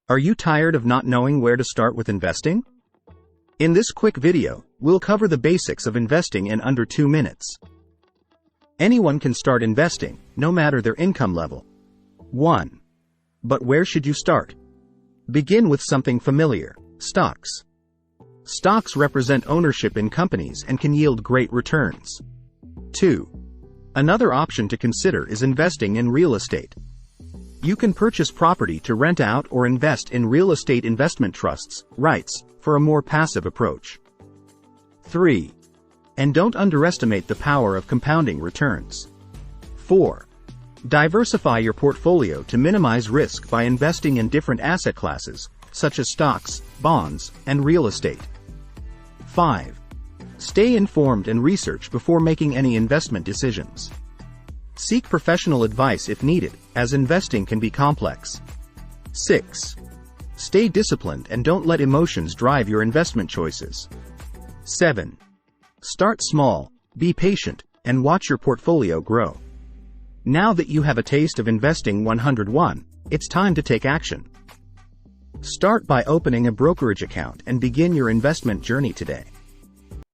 Are you tired of not knowing where to start with investing? In this quick video, we'll cover the basics of investing in under 2 minutes. Anyone can start investing, no matter their income level. 1. But where should you start? Begin with something familiar: stocks. Stocks represent ownership in companies and can yield great returns. 2. Another option to consider is investing in real estate. You can purchase property to rent out or invest in real estate investment trusts, REITs, for a more passive approach. 3. And don't underestimate the power of compounding returns. 4. Diversify your portfolio to minimize risk by investing in different asset classes, such as stocks, bonds, and real estate. 5. Stay informed and research before making any investment decisions. Seek professional advice if needed, as investing can be complex. 6. Stay disciplined and don't let emotions drive your investment choices. 7. Start small, be patient, and watch your portfolio grow. Now that you have a taste of investing 101, it's time to take action. Start by opening a brokerage account and begin your investment journey today.